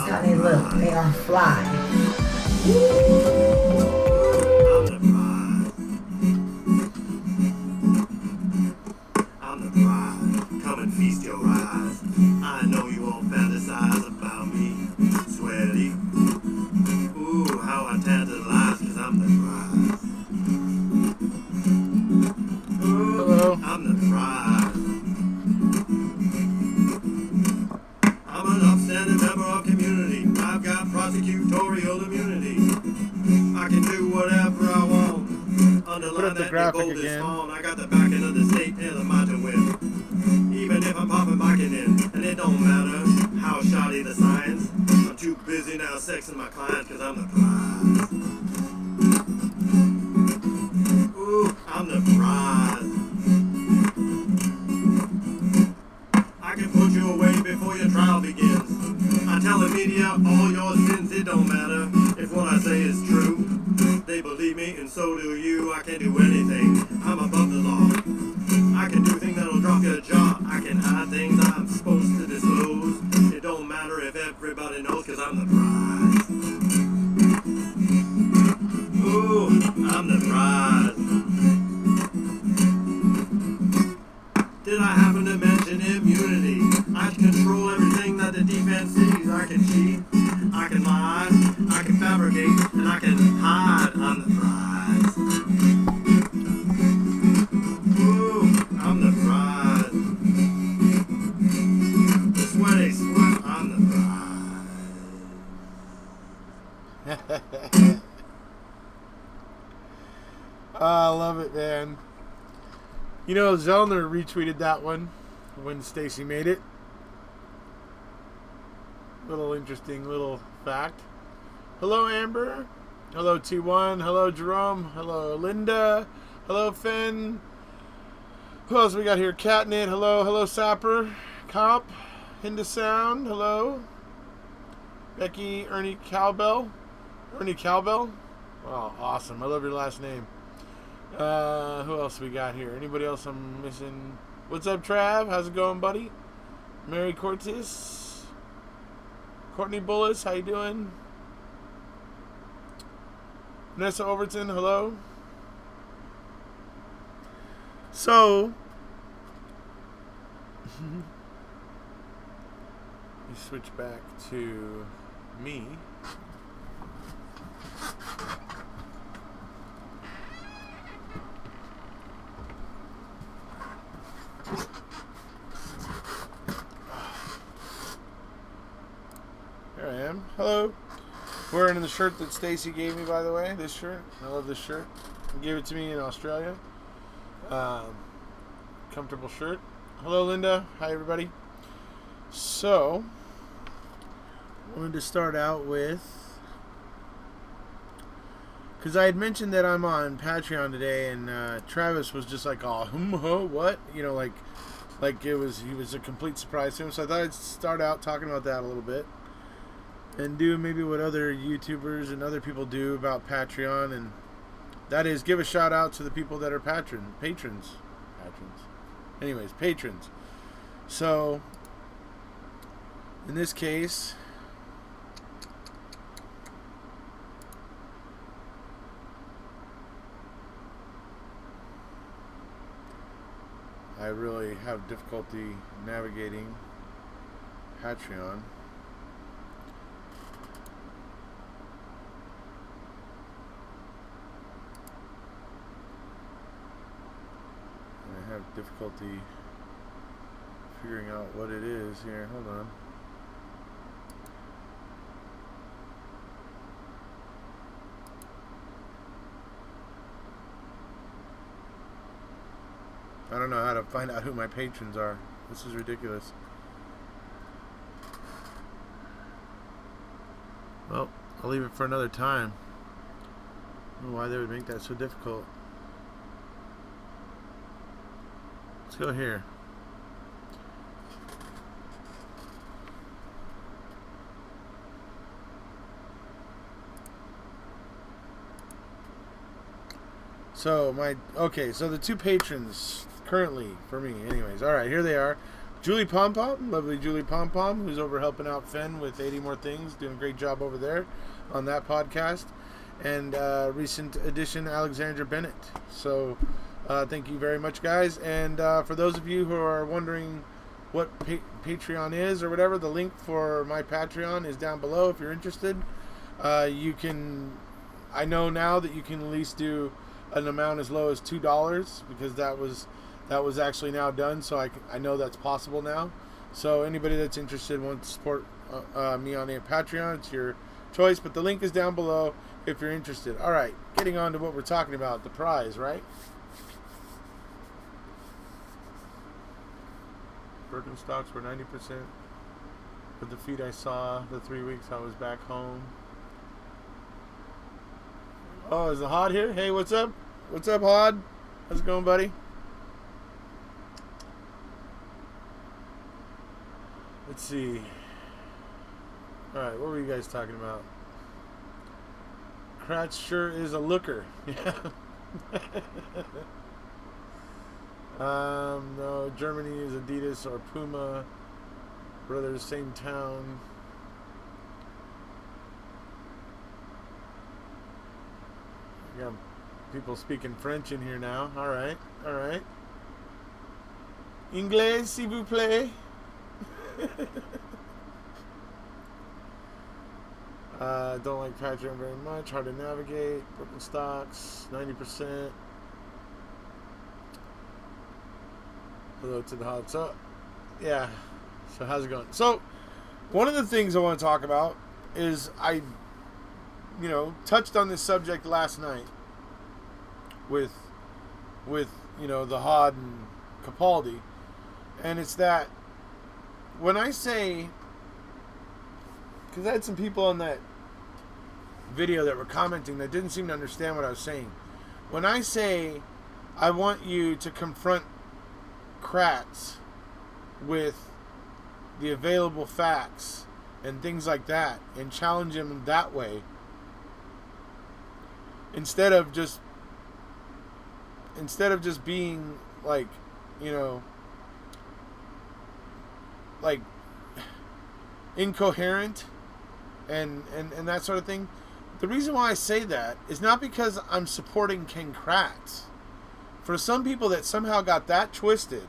how they look. They are fly. I'm the prize. Come and feast your eyes. I know you won't fantasize about me. Sweaty. Ooh, how I tantalize, cause I'm the prize. Ooh, hello. I'm the prize. I'm an upstanding member of community. I've got prosecutorial immunity. I can do whatever I want. Underline that the gold is small. I got the backing of the state and the mountain whip. Even if I'm popping backing in, and it don't matter how shoddy the science. I'm too busy now sexing my clients cause I'm the prize. Ooh, I'm the prize. I can put you away before your trial begins. I tell the media all your sins, it don't matter if what I say is true. They believe me and so do you. I can do anything, I'm above the law. I can do things that'll drop your jaw. I can hide things I'm supposed to disclose. It don't matter if everybody knows cause I'm the prize. Ooh, I'm the prize. Did I happen to mention immunity? I can control everything that the defense sees. I can cheat, I can lie, I can fabricate, and I can hide. I'm the prize. Ooh, I'm the prize. The sweaty sweat, I'm the prize. I love it, man. You know, Zellner retweeted that one when Stacy made it. Little interesting little fact. Hello, Amber. Hello, T1. Hello, Jerome. Hello, Linda. Hello, Finn. Who else we got here? Catnit. Hello. Hello, Sapper. Cop. Hinda Sound. Hello. Becky. Ernie Cowbell. Ernie Cowbell. Oh, awesome. I love your last name. Who else we got here? Anybody else I'm missing? What's up, Trav? How's it going, buddy? Mary Cortis. Courtney Bullis, how you doing? Vanessa Overton, hello. So, we switch back to me. Here I am. Hello. Wearing the shirt that Stacy gave me, by the way. This shirt. I love this shirt. She gave it to me in Australia. Comfortable shirt. Hello, Linda. Hi, everybody. So, I wanted to start out with, because I had mentioned that I'm on Patreon today, and Travis was just like, "Oh, what?" You know, like he was a complete surprise to him. So I thought I'd start out talking about that a little bit, and do maybe what other YouTubers and other people do about Patreon, and that is give a shout out to the people that are patrons. Anyways, patrons. So, in this case, I really have difficulty navigating Patreon. I have difficulty figuring out what it is here. Hold on. I don't know how to find out who my patrons are. This is ridiculous. Well, I'll leave it for another time. I don't know why they would make that so difficult. Let's go here. So so the two patrons currently for me, anyways. All right, here they are. Julie Pom Pom, lovely Julie Pom Pom, who's over helping out Finn with 80 More Things, doing a great job over there on that podcast. And recent addition, Alexandra Bennett. So thank you very much, guys. And for those of you who are wondering what Patreon is or whatever, the link for my Patreon is down below if you're interested. You can, I know now that you can at least do an amount as low as $2 because that was actually now done, so I know that's possible now. So anybody that's interested wants to support me on a Patreon, it's your choice, but the link is down below if you're interested. All right, getting on to what we're talking about, the prize, right? Birkenstocks were 90%. With the feet I saw the 3 weeks I was back home. Oh, is the Hod here? Hey, what's up? What's up, Hod? How's it going, buddy? Let's see. Alright, what were you guys talking about? Kratz sure is a looker. Yeah. No, Germany is Adidas or Puma. Brothers, same town. We got people speaking French in here now. Alright, alright. Anglais, s'il vous plaît. Don't like Patreon very much. Hard to navigate. Birkenstocks, 90%. Hello to the hot. So, yeah. So, how's it going? So, one of the things I want to talk about is I, touched on this subject last night with the Hod and Capaldi, and it's that when I say, because I had some people on that video that were commenting that didn't seem to understand what I was saying. When I say I want you to confront Kratz with the available facts and things like that and challenge him that way, instead of just being like incoherent and that sort of thing. The reason why I say that is not because I'm supporting Ken Kratz. For some people that somehow got that twisted,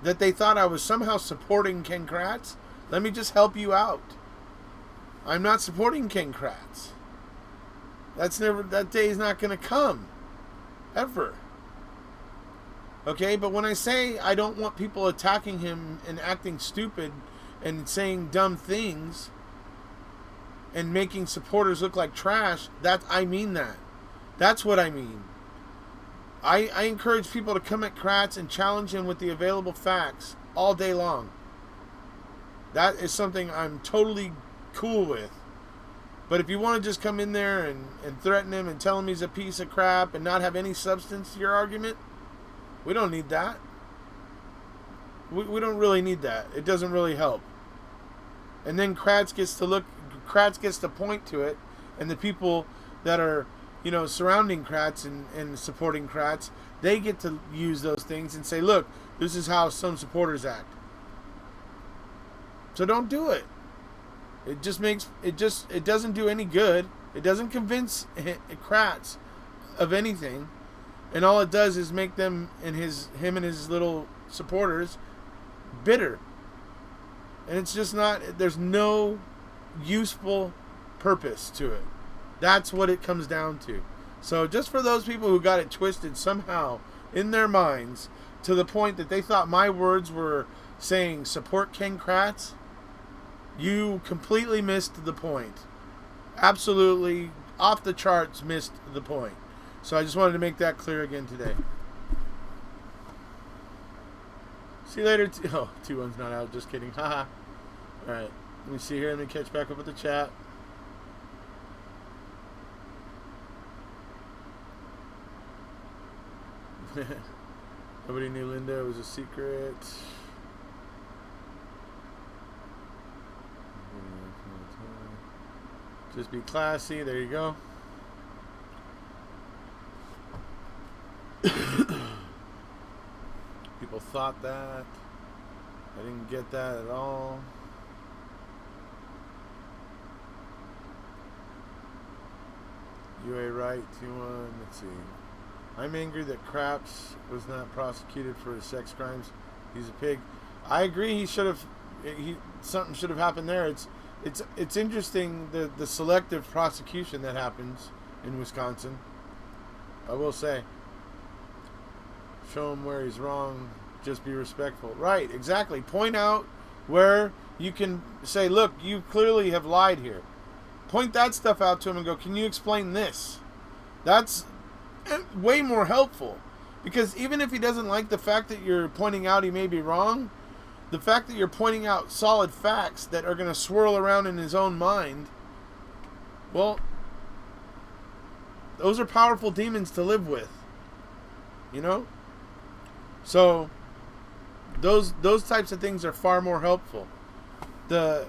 that they thought I was somehow supporting Ken Kratz, let me just help you out. I'm not supporting Ken Kratz. That day is not going to come. Ever. Okay, but when I say I don't want people attacking him and acting stupid and saying dumb things and making supporters look like trash, I mean that. That's what I mean. I encourage people to come at Kratz and challenge him with the available facts all day long. That is something I'm totally cool with. But if you want to just come in there and threaten him and tell him he's a piece of crap and not have any substance to your argument, we don't need that. We don't really need that. It doesn't really help. And then Kratz gets to point to it, and the people that are, surrounding Kratz and supporting Kratz, they get to use those things and say, look, this is how some supporters act. So don't do it. It doesn't do any good. It doesn't convince Kratz of anything. And all it does is make him and his little supporters bitter. And it's just not, there's no useful purpose to it. That's what it comes down to. So just for those people who got it twisted somehow in their minds to the point that they thought my words were saying support Ken Kratz, you completely missed the point. Absolutely off the charts missed the point. So I just wanted to make that clear again today. See you later. 2-1's not out. Just kidding. Haha. Alright. Let me see here. Let me catch back up with the chat. Nobody knew Linda. It was a secret. Just be classy. There you go. People thought that. I didn't get that at all. UA right, 2-1. Let's see. I'm angry that Kratz was not prosecuted for his sex crimes. He's a pig. I agree. He should have. Something should have happened there. It's interesting the selective prosecution that happens in Wisconsin. I will say. Show him where he's wrong. Just be respectful. Right. Exactly. Point out where you can say, look, you clearly have lied here. Point that stuff out to him and go, can you explain this? That's way more helpful. Because even if he doesn't like the fact that you're pointing out he may be wrong, the fact that you're pointing out solid facts that are going to swirl around in his own mind, well, those are powerful demons to live with. You know? So, those types of things are far more helpful. The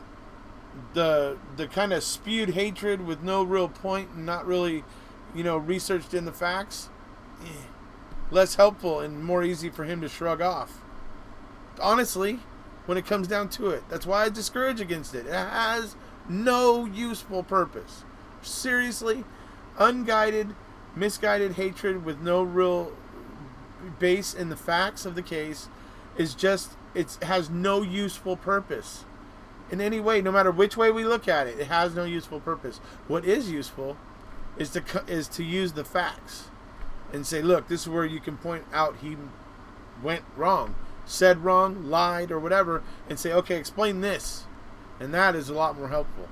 kind of spewed hatred with no real point and not really, researched in the facts, less helpful and more easy for him to shrug off. Honestly, when it comes down to it, that's why I discourage against it. It has no useful purpose. Seriously, unguided, misguided hatred with no real base in the facts of the case is just, it has no useful purpose. In any way, no matter which way we look at it, it has no useful purpose. What is useful is to use the facts and say, look, this is where you can point out he went wrong, said wrong, lied, or whatever, and say, okay, explain this. And that is a lot more helpful.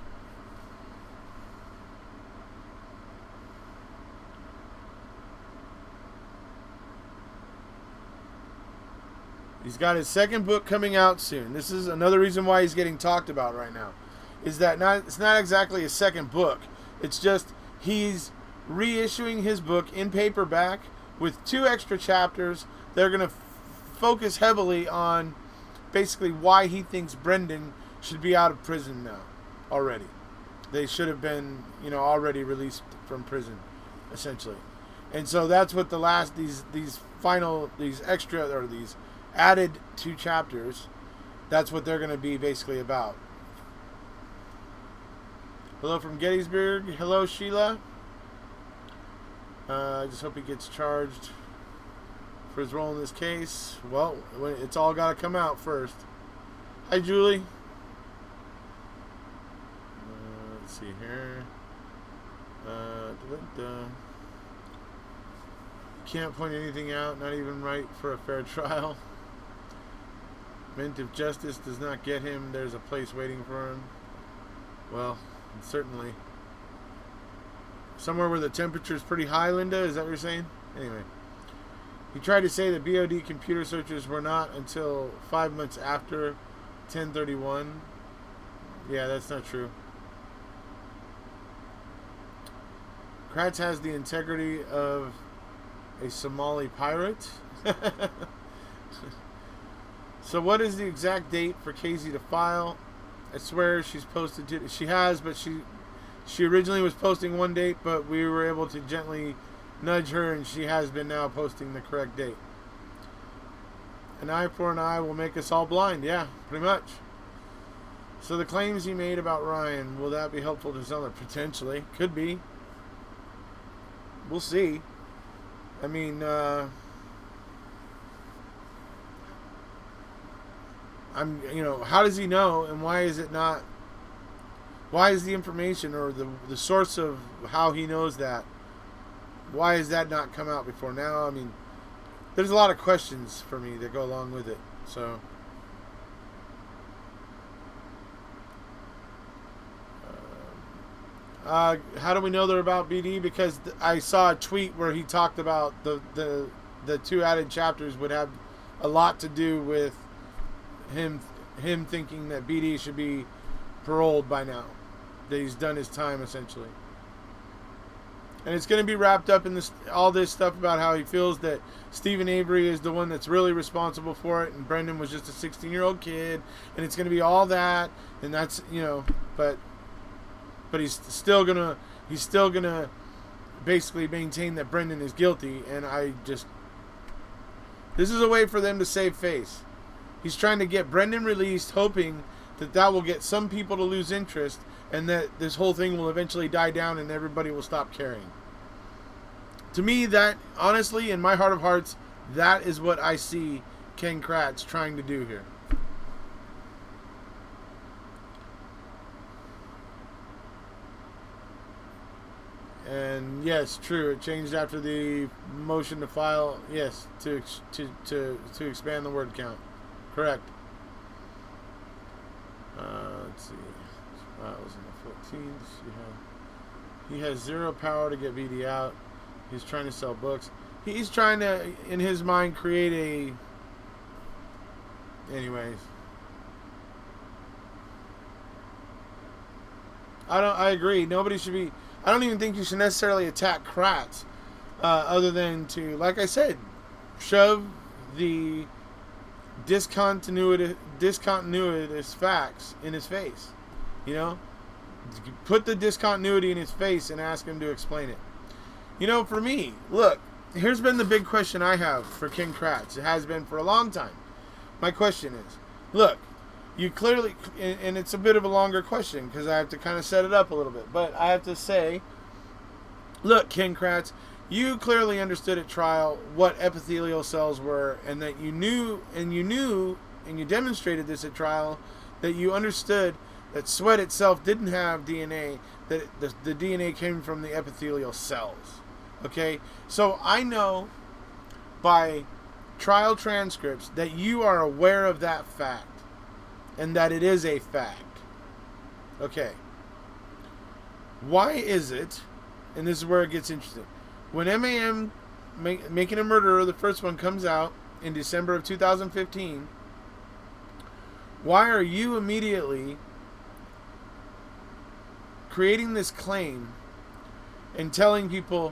He's got his second book coming out soon. This is another reason why he's getting talked about right now. Is that it's not exactly a second book. It's just he's reissuing his book in paperback with 2 extra chapters. They're going to focus heavily on basically why he thinks Brendan should be out of prison now already. They should have been, already released from prison, essentially. And so that's what the last, these extra, or these added 2 chapters, that's what they're going to be basically about. Hello from Gettysburg. Hello, Sheila. I just hope he gets charged for his role in this case. Well, it's all got to come out first. Hi, Julie. Let's see here. Can't point anything out, not even right for a fair trial. Meant if justice does not get him, there's a place waiting for him. Well, certainly. Somewhere where the temperature is pretty high, Linda? Is that what you're saying? Anyway. He tried to say that BOD computer searches were not until 5 months after 10/31. Yeah, that's not true. Kratz has the integrity of a Somali pirate. So what is the exact date for Casey to file? I swear she's posted she has, but she originally was posting one date, but we were able to gently nudge her, and she has been now posting the correct date. An eye for an eye will make us all blind. Yeah, pretty much. So the claims he made about Ryan, will that be helpful to someone? Potentially. Could be. We'll see. I mean, how does he know, and why is it not? Why is the information or the source of how he knows that? Why has that not come out before now? I mean, there's a lot of questions for me that go along with it. So, how do we know they're about BD? Because I saw a tweet where he talked about the 2 added chapters would have a lot to do with him thinking that BD should be paroled by now, that he's done his time essentially. And it's going to be wrapped up in all this stuff about how he feels that Stephen Avery is the one that's really responsible for it, and Brendan was just a 16-year-old kid, and it's going to be all that, and that's, but he's still gonna basically maintain that Brendan is guilty, and this is a way for them to save face. He's trying to get Brendan released, hoping that will get some people to lose interest and that this whole thing will eventually die down and everybody will stop caring. To me, that, honestly, in my heart of hearts, that is what I see Ken Kratz trying to do here. And yes, true, it changed after the motion to file, yes, to expand the word count. Correct. Let's see. Files in the 14th. He has zero power to get VD out. He's trying to sell books. He's trying to, in his mind, create a... Anyways. I agree. Nobody should be... I don't even think you should necessarily attack Kratz. Other than to, like I said, shove the discontinuous facts in his face. You know? Put the discontinuity in his face and ask him to explain it. You know, for me, look, here's been the big question I have for Ken Kratz. It has been for a long time. My question is, look, you clearly, and it's a bit of a longer question because I have to kind of set it up a little bit, but I have to say, look, Ken Kratz, you clearly understood at trial what epithelial cells were, and that you knew, and you demonstrated this at trial, that you understood that sweat itself didn't have DNA, that the DNA came from the epithelial cells. Okay? So I know by trial transcripts that you are aware of that fact, and that it is a fact. Okay. Why is it, and this is where it gets interesting, when MAM, Making a Murderer, the first one, comes out in December of 2015, why are you immediately creating this claim and telling people,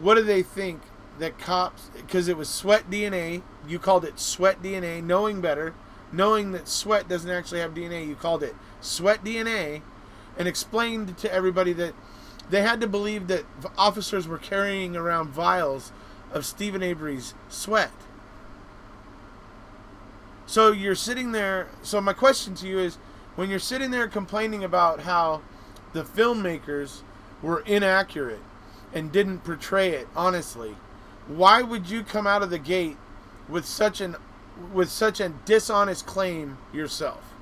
what do they think that cops, because it was sweat DNA, you called it sweat DNA, knowing better, knowing that sweat doesn't actually have DNA, you called it sweat DNA, and explained to everybody that they had to believe that officers were carrying around vials of Stephen Avery's sweat. So you're sitting there, so my question to you is, when you're sitting there complaining about how the filmmakers were inaccurate and didn't portray it honestly, why would you come out of the gate with such a dishonest claim yourself?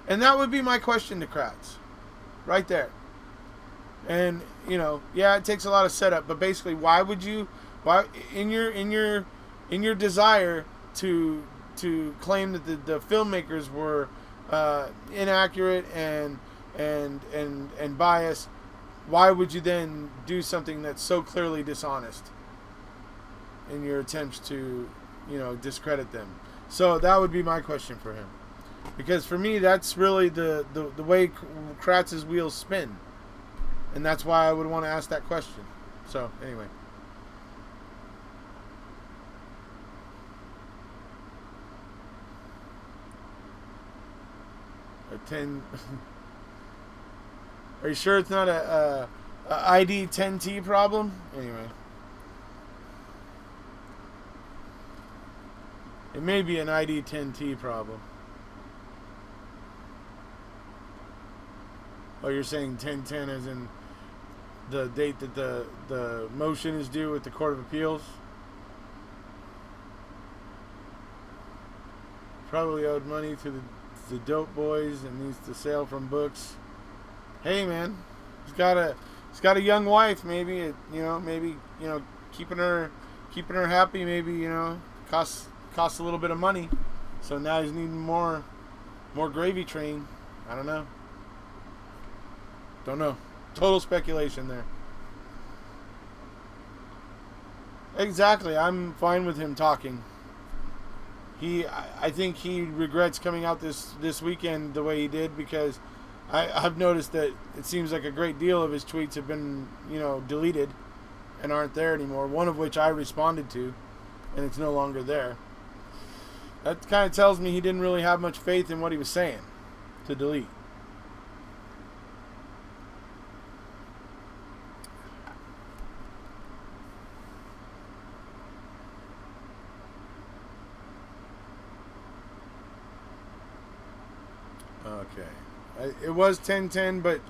And that would be my question to Kratz, right there. And yeah, it takes a lot of setup, but basically, why in your desire to claim that the filmmakers were inaccurate and biased, why would you then do something that's so clearly dishonest in your attempts to discredit them? So that would be my question for him, because for me, that's really the way Kratz's wheels spin, and that's why I would want to ask that question. So anyway, Are you sure it's not a ID 10T problem? Anyway. It may be an ID 10T problem. Oh, you're saying 1010 as in the date that the motion is due with the Court of Appeals? Probably owed money to the dope boys and needs to sail from books. Hey man, he's got a young wife. Maybe keeping her happy. Maybe costs a little bit of money. So now he's needing more gravy train. I don't know. Total speculation there. Exactly. I'm fine with him talking. I think he regrets coming out this weekend the way he did, because I've noticed that it seems like a great deal of his tweets have been, deleted and aren't there anymore. One of which I responded to, and it's no longer there. That kind of tells me he didn't really have much faith in what he was saying to delete. Okay. It was 10-10, but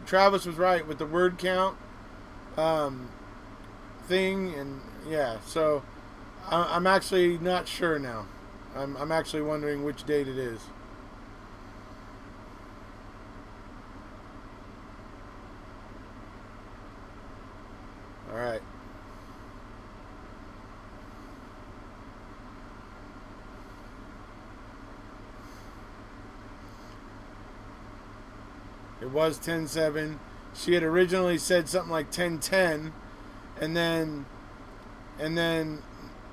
Travis was right with the word count thing, and yeah, so I'm actually not sure now. I'm actually wondering which date it is. All right. It was 10-7. She had originally said something like 10-10, and then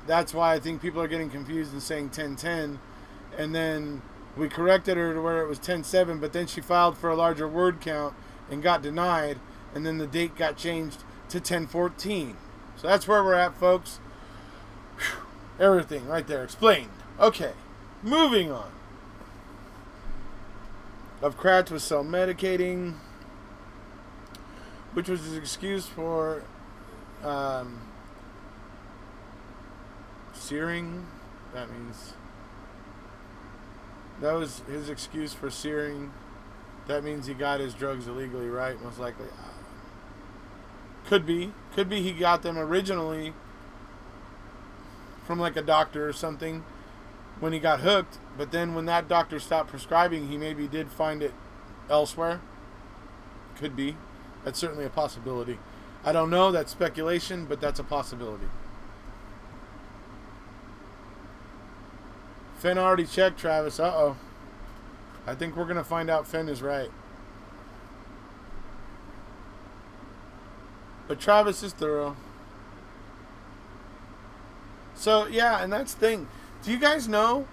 that's why I think people are getting confused and saying 10-10, and then we corrected her to where it was 10-7, but then she filed for a larger word count and got denied, and then the date got changed to 10-14. So that's where we're at, folks. Whew. Everything right there explained. Okay, moving on. Of Kratz was self-medicating, which was his excuse for searing. That was his excuse for searing. That means he got his drugs illegally, right? Most likely. Could be he got them originally from like a doctor or something when he got hooked, but then when that doctor stopped prescribing, he maybe did find it elsewhere. Could be. That's certainly a possibility. I don't know, that's speculation, but that's a possibility. Finn already checked, Travis. Uh-oh. I think we're going to find out Finn is right. But Travis is thorough. So, yeah, and that's the thing. Do you guys know?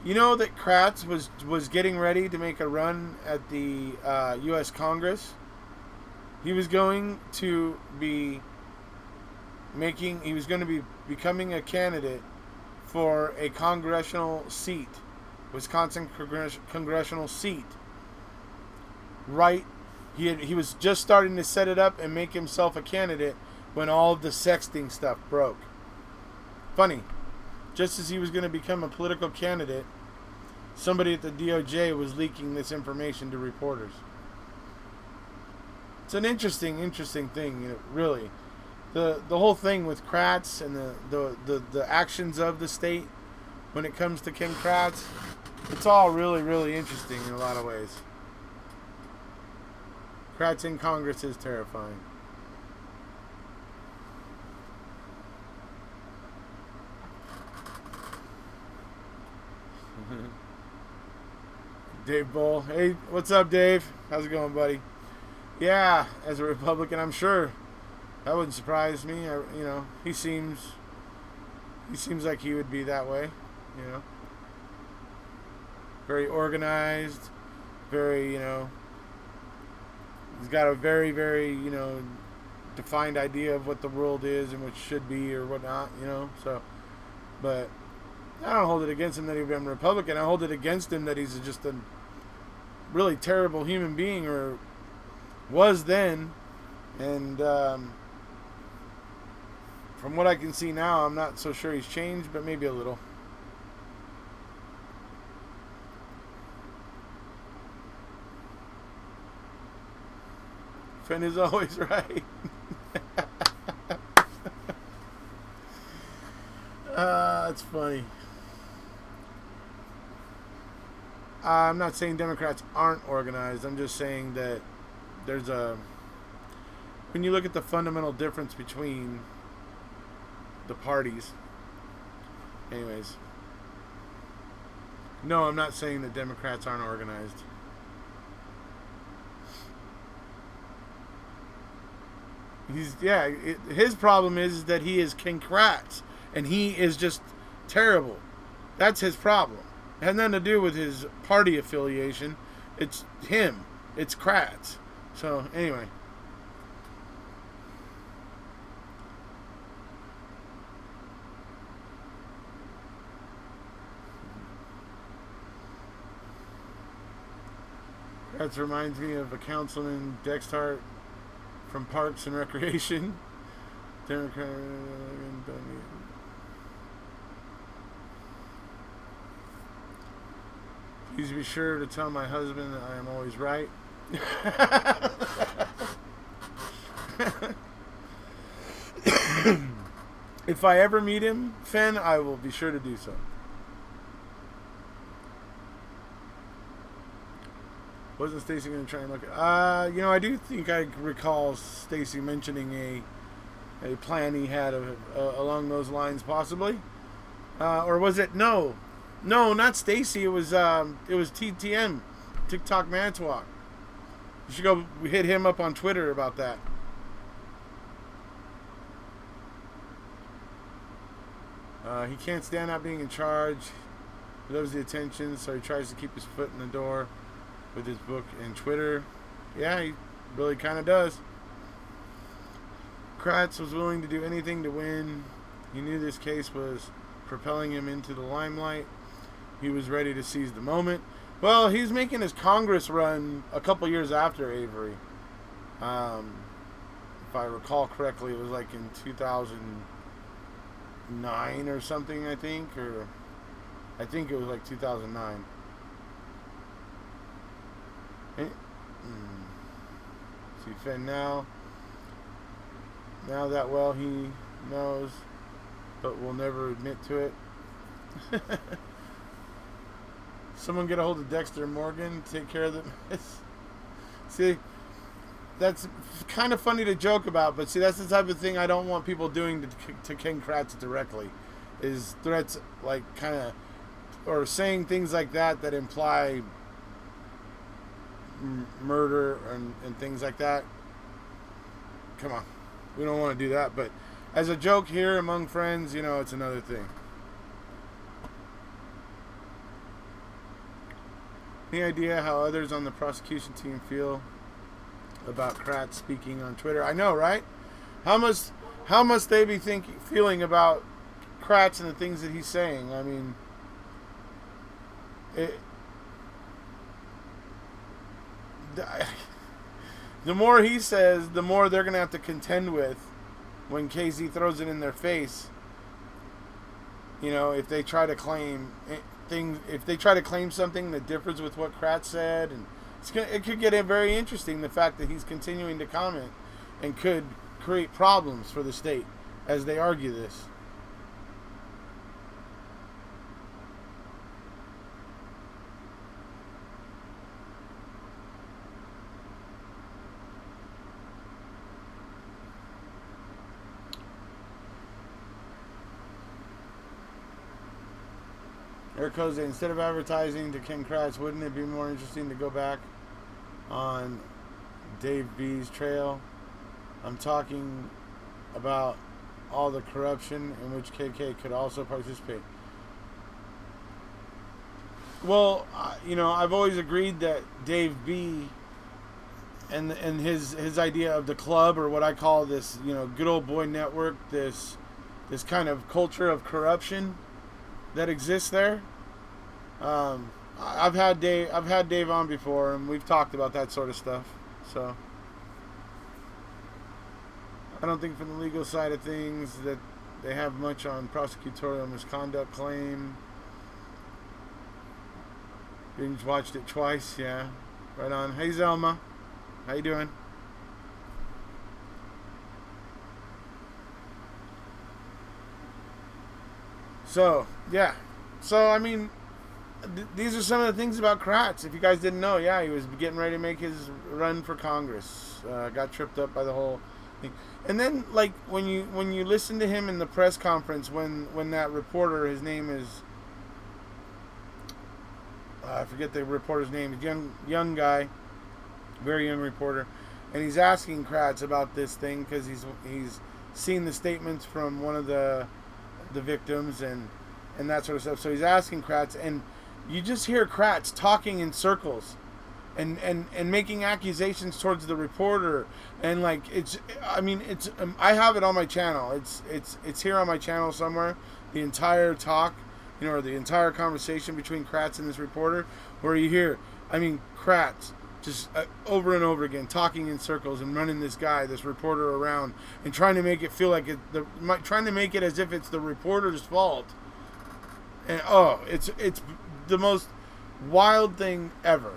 You know that Kratz was getting ready to make a run at the U.S. Congress? He was going to be becoming a candidate for a congressional seat, Wisconsin congressional seat. Right? He was just starting to set it up and make himself a candidate when all of the sexting stuff broke. Funny. Just as he was going to become a political candidate, somebody at the DOJ was leaking this information to reporters. It's an interesting thing, you know, really. The whole thing with Kratz and the actions of the state when it comes to Ken Kratz, it's all really, really interesting in a lot of ways. Kratz in Congress is terrifying. Dave Bull. Hey, what's up, Dave? How's it going, buddy? Yeah, as a Republican, I'm sure that wouldn't surprise me. He seems like he would be that way. You know, very organized, very, he's got a very, very, defined idea of what the world is and what it should be or whatnot. So, but I don't hold it against him that he's been Republican. I hold it against him that he's just a really terrible human being, or was then. And from what I can see now, I'm not so sure he's changed, but maybe a little. Finn is always right. That's funny. I'm not saying Democrats aren't organized. I'm just saying that when you look at the fundamental difference between the parties. Anyways. No, I'm not saying that Democrats aren't organized. His problem is that he is Ken Kratz, and he is just terrible. That's his problem. It has nothing to do with his party affiliation. It's him. It's Kratz. So, anyway. Kratz reminds me of a councilman, Dexhart, from Parks and Recreation. Democrat. Please be sure to tell my husband that I am always right. If I ever meet him, Finn, I will be sure to do so. Wasn't Stacy going to try and look at... I do think I recall Stacy mentioning a plan he had along those lines, possibly. Or was it... No, not Stacy. It was TTM, TikTok Manitowoc. You should go hit him up on Twitter about that. He can't stand out being in charge. He loves the attention, so he tries to keep his foot in the door with his book and Twitter. Yeah, he really kind of does. Kratz was willing to do anything to win. He knew this case was propelling him into the limelight. He was ready to seize the moment. Well, he's making his Congress run a couple years after Avery. If I recall correctly, it was like in 2009 or something, I think. Or I think it was like 2009. See, Finn now that well he knows, but will never admit to it. Someone get a hold of Dexter Morgan, take care of the mess. See, that's kind of funny to joke about, but see, that's the type of thing I don't want people doing to Ken Kratz directly, is threats like kind of, or saying things like that imply murder and things like that. Come on, we don't want to do that, but as a joke here among friends, it's another thing. Any idea how others on the prosecution team feel about Kratz speaking on Twitter? I know, right? How must they be feeling about Kratz and the things that he's saying? I mean, the more he says, the more they're going to have to contend with when KZ throws it in their face. If they try to claim something that differs with what Kratz said, and it could get very interesting, the fact that he's continuing to comment and could create problems for the state as they argue this. Erekose, instead of advertising to Ken Kratz, wouldn't it be more interesting to go back on Dave B's trail? I'm talking about all the corruption in which KK could also participate. Well, I've always agreed that Dave B and his idea of the club, or what I call this, good old boy network, this kind of culture of corruption that exists there. I've had Dave on before, and we've talked about that sort of stuff. So I don't think from the legal side of things that they have much on prosecutorial misconduct claim. Binge watched it twice, yeah. Right on. Hey Zelma, how you doing? So, yeah. So, I mean, these are some of the things about Kratz. If you guys didn't know, yeah, he was getting ready to make his run for Congress. Got tripped up by the whole thing. And then, like, when you listen to him in the press conference, when that reporter, his name is, I forget the reporter's name, young guy, very young reporter, and he's asking Kratz about this thing because he's seen the statements from one of the victims and that sort of stuff. So he's asking Kratz, and you just hear Kratz talking in circles and making accusations towards the reporter, and like I have it on my channel. It's here on my channel somewhere. The entire talk, or the entire conversation between Kratz and this reporter, where you hear, Kratz just over and over again talking in circles and running this reporter around and trying to make it feel like trying to make it as if it's the reporter's fault. And it's the most wild thing ever.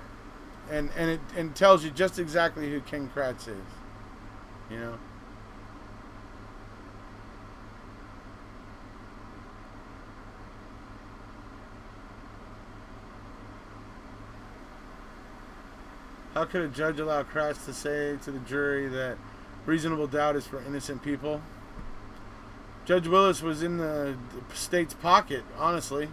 And it tells you just exactly who Ken Kratz is. You know? How could a judge allow Kratz to say to the jury that reasonable doubt is for innocent people? Judge Willis was in the state's pocket, honestly.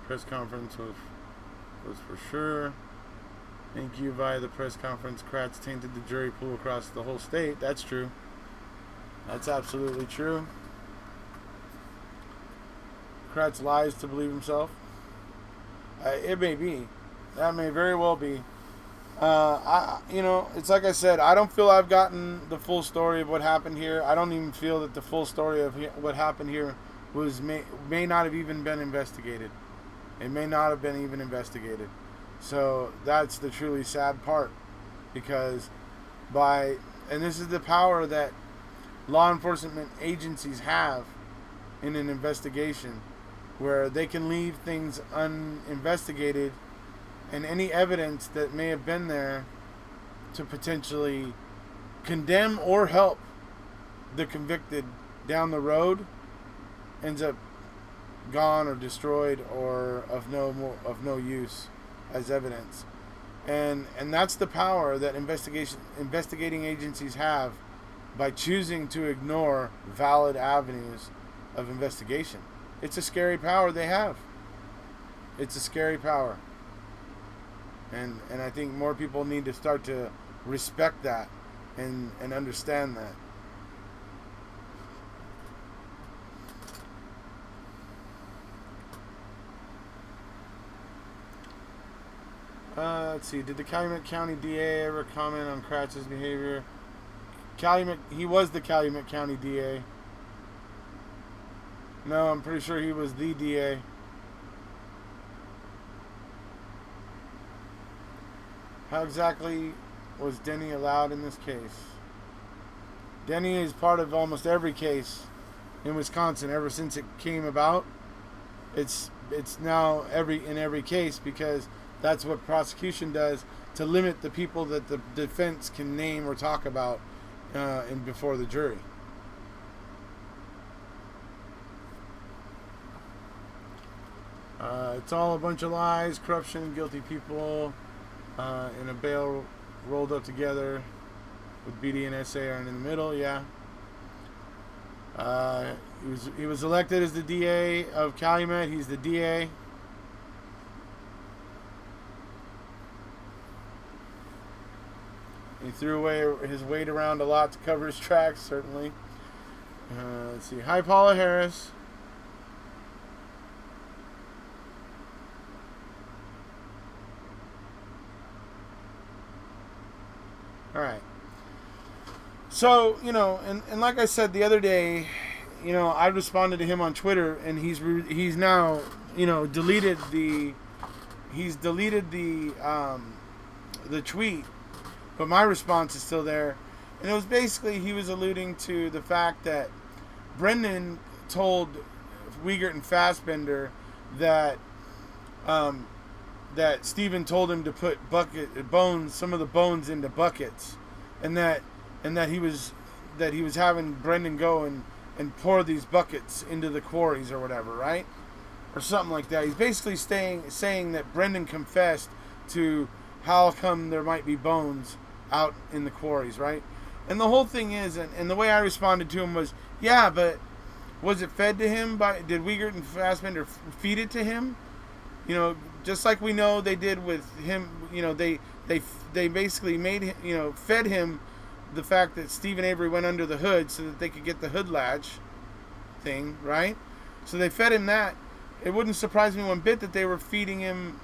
Press conference was for sure. Thank you. Via the press conference, Kratz tainted the jury pool across the whole state. That's true. That's absolutely true. Kratz lies to believe himself. It may be. That may very well be. It's like I said, I don't feel I've gotten the full story of what happened here. I don't even feel that the full story of what happened here may not have even been investigated. It may not have been even investigated. So that's the truly sad part, because and this is the power that law enforcement agencies have in an investigation, where they can leave things uninvestigated, and any evidence that may have been there to potentially condemn or help the convicted down the road ends up gone or destroyed or of no use as evidence. And that's the power that investigating agencies have by choosing to ignore valid avenues of investigation. It's a scary power they have. It's a scary power. And I think more people need to start to respect that and understand that. Let's see. Did the Calumet County DA ever comment on Kratz's behavior? He was the Calumet County DA. No, I'm pretty sure he was the DA. How exactly was Denny allowed in this case? Denny is part of almost every case in Wisconsin ever since it came about. It's now in every case, because that's what prosecution does to limit the people that the defense can name or talk about before the jury. It's all a bunch of lies, corruption, guilty people in a bale rolled up together with BD and SA are in the middle. Yeah. He was elected as the DA of Calumet. He's the DA. He threw away his weight around a lot to cover his tracks, certainly. Let's see. Hi, Paula Harris. All right. So, and like I said the other day, I responded to him on Twitter, and he's now, deleted the tweet, but my response is still there. And it was basically, he was alluding to the fact that Brendan told Wiegert and Fassbender that Stephen told him to put some of the bones into buckets, and that he was having Brendan go and pour these buckets into the quarries or whatever, right? Or something like that. He's basically saying that Brendan confessed to how come there might be bones out in the quarries, right? And the whole thing is, and the way I responded to him was, yeah, but was it fed to him did Wiegert and Fassbender feed it to him? Just like we know they did with him, they basically made him, fed him the fact that Stephen Avery went under the hood so that they could get the hood latch thing, right? So they fed him that. It wouldn't surprise me one bit that they were feeding him,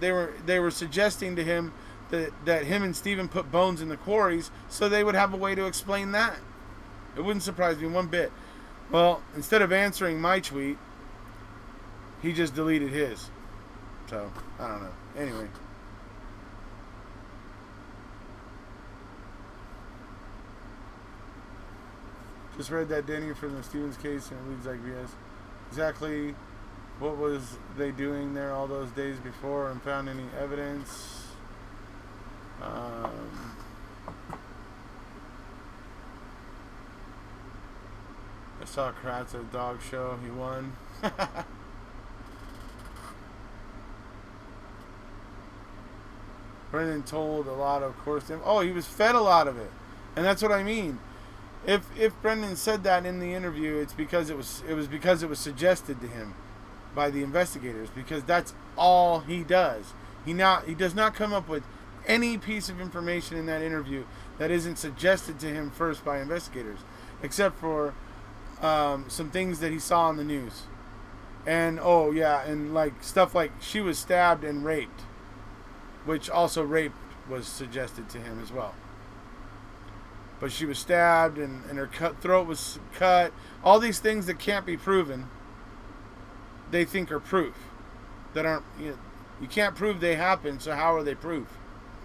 they were suggesting to him that him and Stephen put bones in the quarries so they would have a way to explain that. It wouldn't surprise me one bit. Well, instead of answering my tweet, he just deleted his. So, I don't know. Anyway. Just read that Denny from the Stevens case and it reads like BS. Exactly what was they doing there all those days before and found any evidence? I saw Kratz at a dog show. He won. Brendan told a lot, of course. Oh, he was fed a lot of it, and that's what I mean. If Brendan said that in the interview, it's because it was suggested to him by the investigators, because that's all he does. He does not come up with any piece of information in that interview that isn't suggested to him first by investigators, except for some things that he saw on the news. And and like stuff like she was stabbed and raped, which also rape was suggested to him as well. But she was stabbed and her throat was cut. All these things that can't be proven, they think are proof. That aren't, you can't prove they happen, so how are they proof?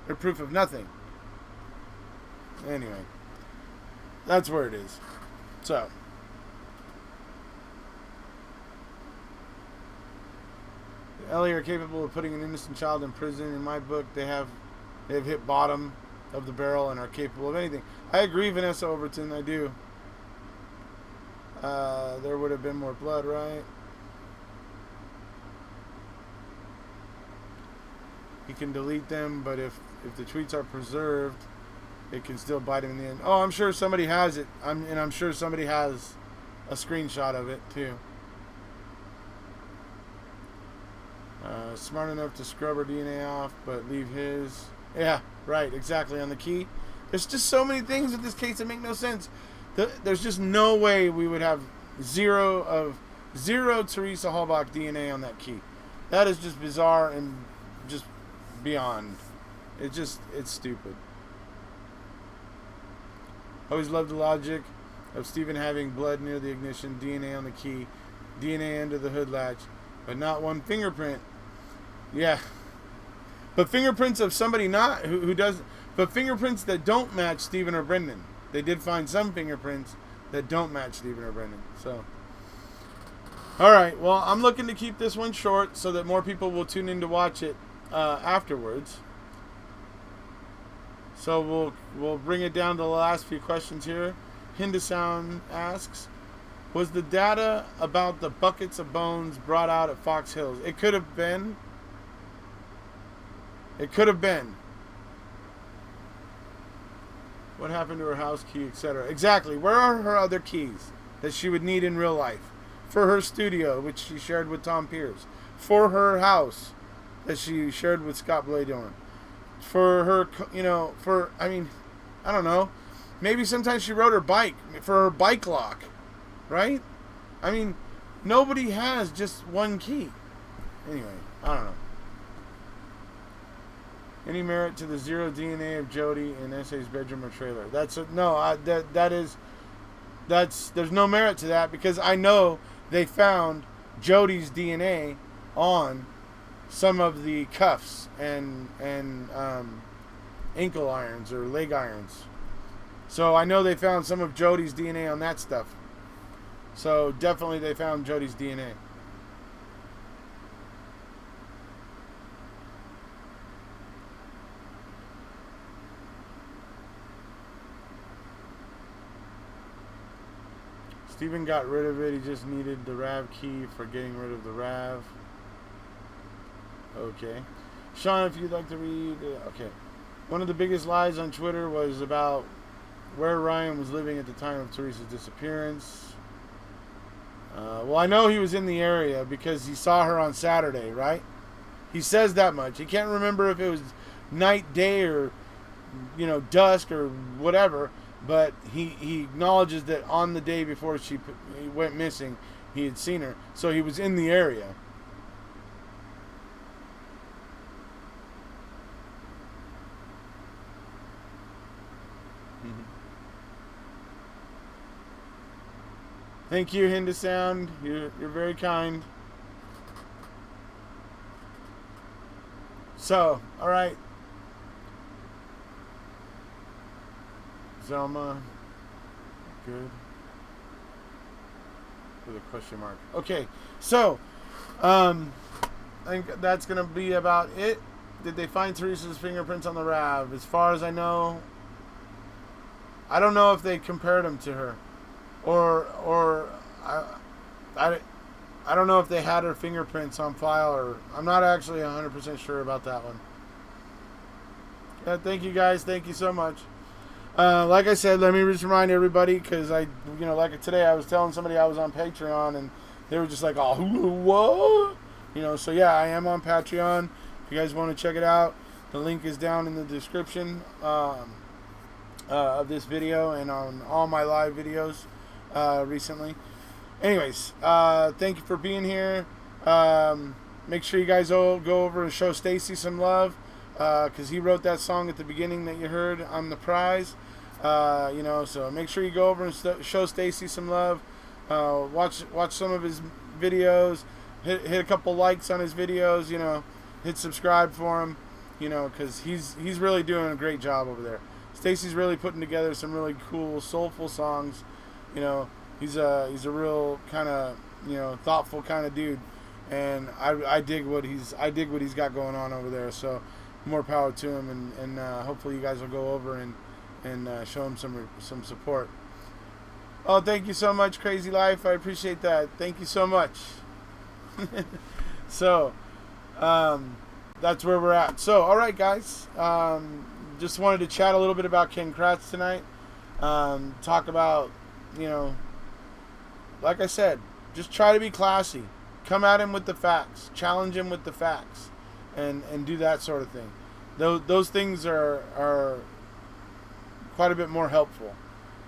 They're proof of nothing. Anyway, that's where it is. So, Ellie are capable of putting an innocent child in prison. In my book, they've hit bottom of the barrel and are capable of anything. I agree, Vanessa Overton. I do. There would have been more blood, right? He can delete them, but if the tweets are preserved, it can still bite him in the end. Oh, I'm sure somebody has it. I'm sure somebody has a screenshot of it too. Smart enough to scrub her DNA off, but leave his. Yeah, right, exactly, on the key. There's just so many things with this case that make no sense. There's just no way we would have zero Teresa Halbach DNA on that key. That is just bizarre and just beyond. It's stupid. I always loved the logic of Stephen having blood near the ignition, DNA on the key, DNA under the hood latch, but not one fingerprint. Yeah. But fingerprints of somebody not who does, but fingerprints that don't match Stephen or Brendan. They did find some fingerprints that don't match Stephen or Brendan. So, all right. Well, I'm looking to keep this one short so that more people will tune in to watch it afterwards. So we'll bring it down to the last few questions here. Hindasound asks, was the data about the buckets of bones brought out at Fox Hills? It could have been. It could have been. What happened to her house key, etc.? Exactly. Where are her other keys that she would need in real life? For her studio, which she shared with Tom Pierce. For her house that she shared with Scott Bladorn. For her, I don't know. Maybe sometimes she rode her bike for her bike lock. Right? I mean, nobody has just one key. Anyway, I don't know. Any merit to the zero DNA of Jody in S.A.'s bedroom or trailer? There's no merit to that because I know they found Jody's DNA on some of the cuffs and ankle irons or leg irons. So I know they found some of Jody's DNA on that stuff. So definitely they found Jody's DNA. Steven got rid of it. He just needed the RAV key for getting rid of the RAV. Okay. Sean, if you'd like to read. Okay. One of the biggest lies on Twitter was about where Ryan was living at the time of Teresa's disappearance. Well, I know he was in the area because he saw her on Saturday, right? He says that much. He can't remember if it was night, day, or, dusk or whatever. But he acknowledges that on the day before she went missing, he had seen her. So he was in the area. Mm-hmm. Thank you, Hindasound. You're very kind. So, all right. Zelma, good. with a question mark. Okay, so I think that's gonna be about it. Did they find Teresa's fingerprints on the RAV? As far as I know, I don't know if they compared them to her, or I don't know if they had her fingerprints on file, or I'm not actually 100% sure about that one. Yeah, thank you guys. Thank you so much. Like I said, let me just remind everybody, because like today I was telling somebody I was on Patreon, and they were just like, oh, what? So yeah, I am on Patreon. If you guys want to check it out, the link is down in the description of this video and on all my live videos recently. Anyways, thank you for being here. Make sure you guys all go over and show Stacy some love, because he wrote that song at the beginning that you heard, I'm the Prize. So make sure you go over and show Stacy some love. Watch some of his videos. Hit a couple likes on his videos. Hit subscribe for him. Because he's really doing a great job over there. Stacy's really putting together some really cool, soulful songs. He's a real kind of thoughtful kind of dude, and I dig what he's got going on over there. So more power to him, and hopefully you guys will go over and show him some support. Oh, thank you so much, Crazy Life. I appreciate that. Thank you so much. So that's where we're at. So all right, guys. Just wanted to chat a little bit about Ken Kratz tonight. Talk about like I said, just try to be classy. Come at him with the facts. Challenge him with the facts. And do that sort of thing. Those things are quite a bit more helpful.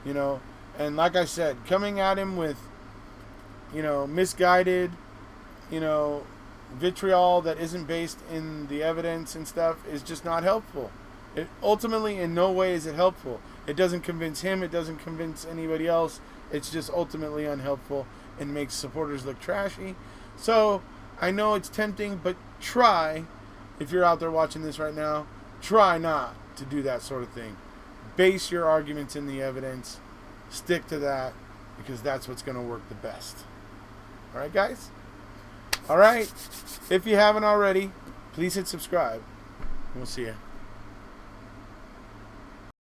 And like I said, coming at him with, misguided, vitriol that isn't based in the evidence and stuff is just not helpful. It ultimately, in no way is it helpful. It doesn't convince him. It doesn't convince anybody else. It's just ultimately unhelpful and makes supporters look trashy. So I know it's tempting, but try, if you're out there watching this right now, try not to do that sort of thing. Base your arguments in the evidence. Stick to that, because that's what's going to work the best. All right, guys? All right. If you haven't already, please hit subscribe. We'll see you.